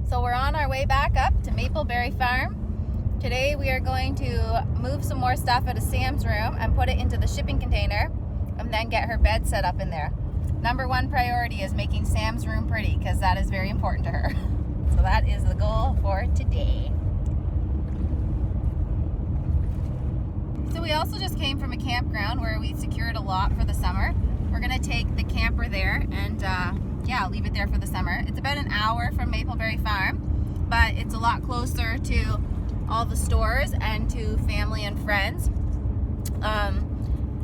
So we're on our way back up to Mapleberry Farm. Today we are going to move some more stuff out of Sam's room and put it into the shipping container and then get her bed set up in there. Number one priority is making Sam's room pretty because that is very important to her. So that is the goal for today. So we also just came from a campground where we secured a lot for the summer. We're gonna take the camper there and leave it there for the summer. It's about an hour from Mapleberry Farm, but it's a lot closer to all the stores and to family and friends.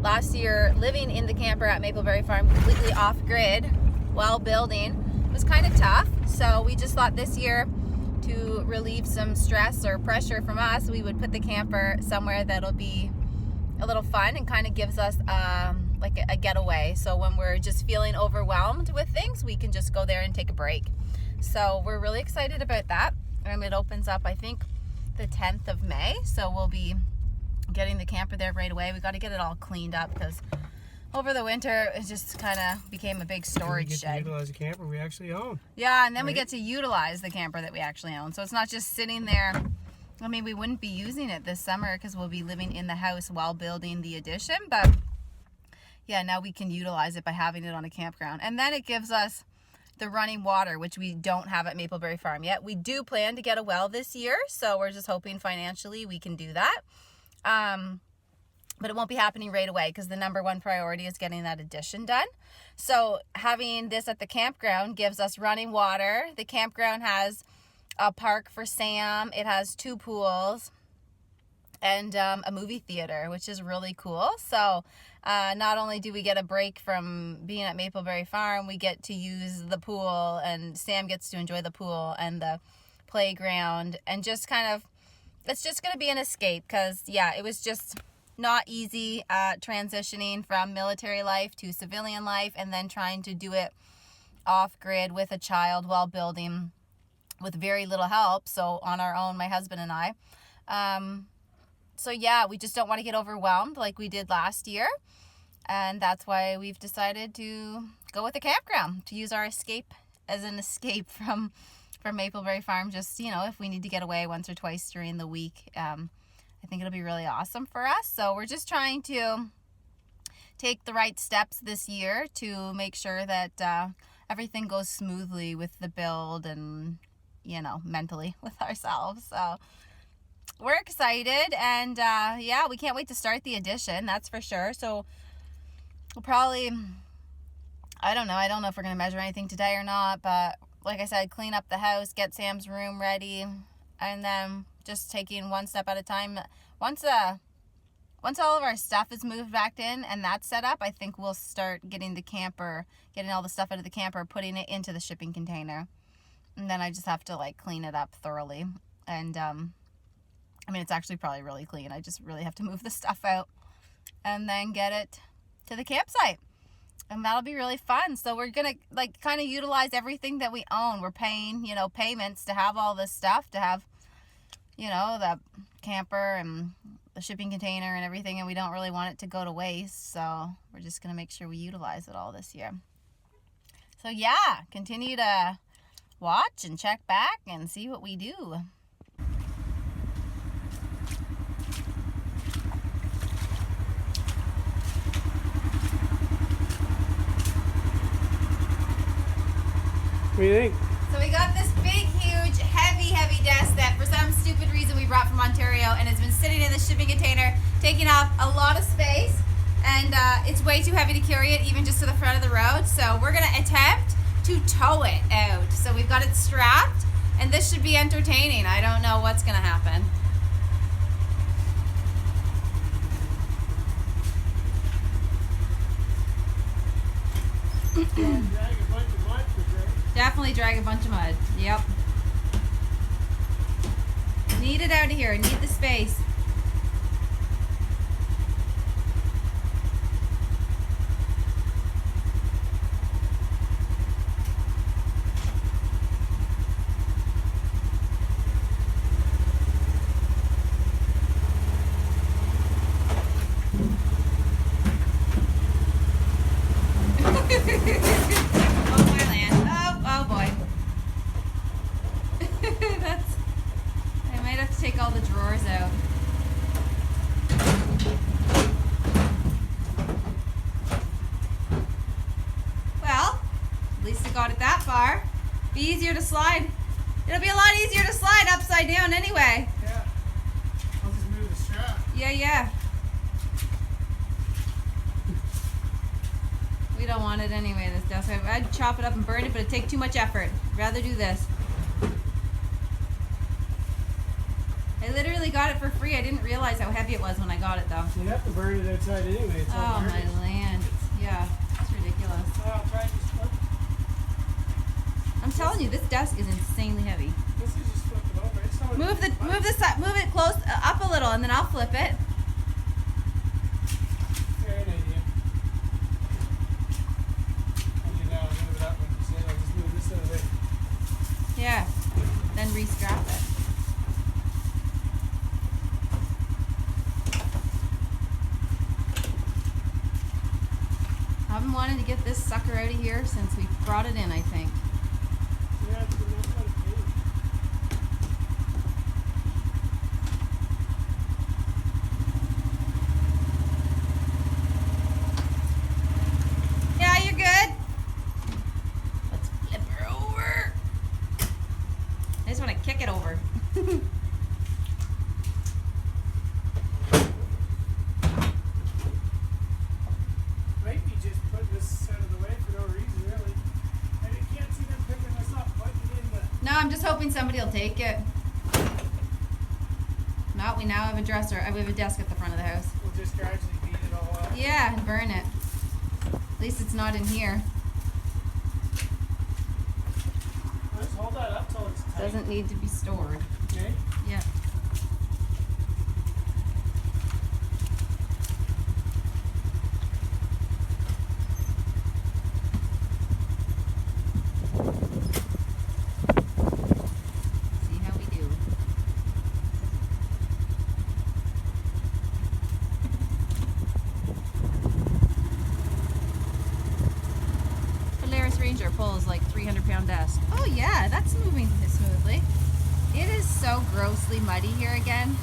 Last year, living in the camper at Mapleberry Farm completely off-grid while building was kind of tough. So we just thought this year, to relieve some stress or pressure from us, we would put the camper somewhere that'll be a little fun and kind of gives us like a getaway. So when we're just feeling overwhelmed with things, we can just go there and take a break. So we're really excited about that. And it opens up, I think, the 10th of May. So we'll be getting the camper there right away. We got to get it all cleaned up because over the winter it just kind of became a big storage shed. We get to utilize the camper we actually own. Yeah, and then we get to utilize the camper that we actually own. So it's not just sitting there. I mean, we wouldn't be using it this summer because we'll be living in the house while building the addition, but yeah, now we can utilize it by having it on a campground. And then it gives us the running water, which we don't have at Mapleberry Farm yet. We do plan to get a well this year, so we're just hoping financially we can do that. But it won't be happening right away because the number one priority is getting that addition done. So having this at the campground gives us running water. The campground has a park for Sam. It has 2 pools and a movie theater, which is really cool. So not only do we get a break from being at Mapleberry Farm, we get to use the pool, and Sam gets to enjoy the pool and the playground, and just kind of, it's just going to be an escape because, yeah, it was just not easy transitioning from military life to civilian life and then trying to do it off-grid with a child while building with very little help. So on our own, my husband and I. So yeah, we just don't want to get overwhelmed like we did last year. And that's why we've decided to go with the campground, to use our escape as an escape from Mapleberry Farm. Just, you know, if we need to get away once or twice during the week, I think it'll be really awesome for us. So we're just trying to take the right steps this year to make sure that everything goes smoothly with the build and, you know, mentally with ourselves. So we're excited, and yeah, we can't wait to start the addition, that's for sure. So we'll probably, I don't know if we're going to measure anything today or not, but like I said, clean up the house, get Sam's room ready, and then just taking one step at a time. Once all of our stuff is moved back in and that's set up, I think we'll start getting all the stuff out of the camper, putting it into the shipping container. And then I just have to like clean it up thoroughly. And I mean, it's actually probably really clean. I just really have to move the stuff out and then get it to the campsite. And that'll be really fun. So we're going to like kind of utilize everything that we own. We're paying, you know, payments to have all this stuff, to have, you know, the camper and the shipping container and everything. And we don't really want it to go to waste. So we're just going to make sure we utilize it all this year. So yeah, continue to watch and check back and see what we do. What do you think? So we got this big, huge, heavy desk that for some stupid reason we brought from Ontario, and it's been sitting in the shipping container, taking up a lot of space, and it's way too heavy to carry it even just to the front of the road. So we're gonna attempt to tow it out. So we've got it strapped, and this should be entertaining. I don't know what's gonna happen. Definitely drag a bunch of mud. Yep. Need it out of here. Need the space. Oh, my land. Oh boy. least it got it that far. Be easier to slide. It'll be a lot easier to slide upside down anyway. Yeah. I'll just move the strap. Yeah. We don't want it anyway, this desk. I'd chop it up and burn it, but it'd take too much effort. I'd rather do this. I literally got it for free. I didn't realize how heavy it was when I got it, though. You have to burn it outside anyway. It's all Oh, my garbage. land. Yeah, it's ridiculous. Oh, try to just flip. I'm telling you, this desk is insanely heavy. This is just flip it over. It's not Move it close up a little, and then I'll flip it. Great idea. I'll do that. I'll move it up when you say. I'll just move this out of the way. Yeah. Then re-strap it. I've been wanting to get this sucker out of here since we brought it in, I think. Yeah, it's enough for the paint. Yeah, you're good. Let's flip her over. I just want to kick it over. Might be just putting this out of the way for no reason, really. And you can't see them picking this up. Put it in the... No, I'm just hoping somebody will take it. No, we now have a dresser. We have a desk at the front of the house. We'll just gradually beat it all up. Yeah, and burn it. At least it's not in here. Just hold that up till it's tight. Doesn't need to be stored. Okay? Yeah. See how we do. Polaris Ranger pulls like 300-pound desk. Oh yeah, that's moving smoothly. It is so grossly muddy here again.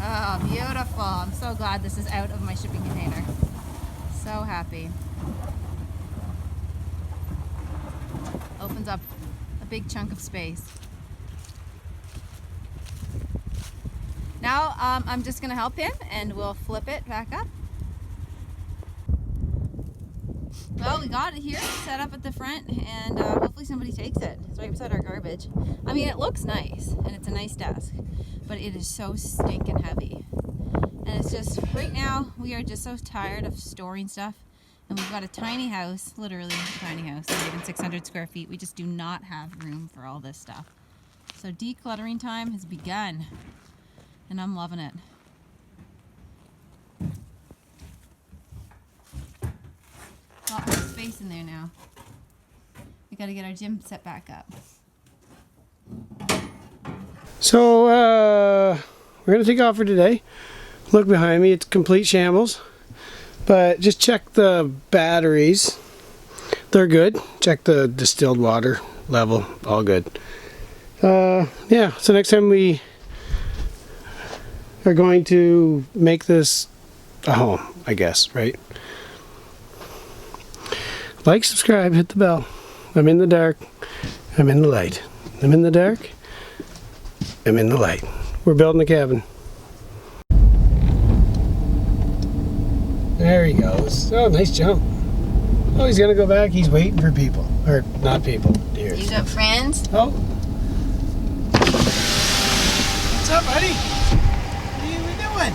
Oh, beautiful. I'm so glad this is out of my shipping container. So happy. Opens up a big chunk of space. Now I'm just going to help him and we'll flip it back up. Well, we got it here, set up at the front, and hopefully somebody takes it. It's right beside our garbage. I mean, it looks nice, and it's a nice desk, but it is so stinking heavy. And it's just, right now, we are just so tired of storing stuff, and we've got a tiny house, literally a tiny house, not even 600 square feet. We just do not have room for all this stuff. So decluttering time has begun, and I'm loving it. Lot more space in there now. We gotta get our gym set back up. So, we're going to take off for today. Look behind me, it's complete shambles. But just check the batteries. They're good. Check the distilled water level, all good. Yeah, so next time we are going to make this a home, I guess, right? Like, subscribe, hit the bell. I'm in the dark. I'm in the light. I'm in the dark. I'm in the light. We're building a cabin. There he goes. Oh, nice jump. Oh, he's gonna go back. He's waiting for people. Or not people, deers. You got friends? Oh. What's up, buddy? What are you doing?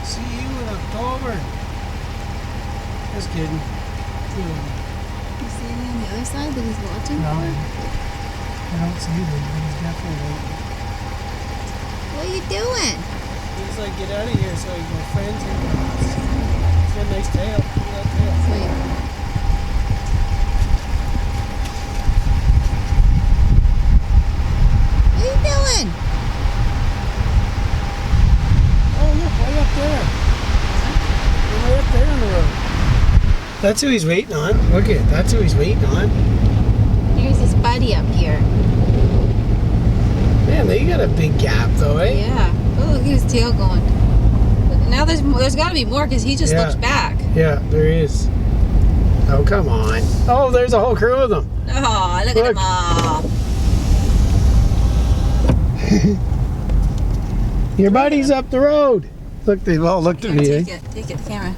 See you in October. Just kidding. You see me on the other side that he's watching? No, I don't see him, but he's definitely waiting. What are you doing? He's like, get out of here so he can go friends here. He's got a nice tail. Look at that tail. Sweet. What are you doing? Oh, look, way up there. They're way up there on the road. That's who he's waiting on. Look at, that's who he's waiting on. Here's his buddy up here. Man, they got a big gap though, eh? Yeah. Oh, look at his tail going. Look Now there's got to be more because he just looks back. Yeah, there is. Oh, come on. Oh, there's a whole crew of them. Oh, look at them all. Your buddy's up the road. Look, they've all looked at me. Take it, the camera.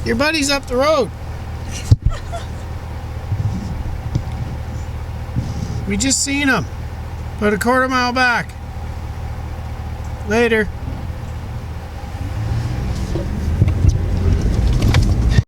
Your buddy's up the road. We just seen him. About a quarter mile back. Later.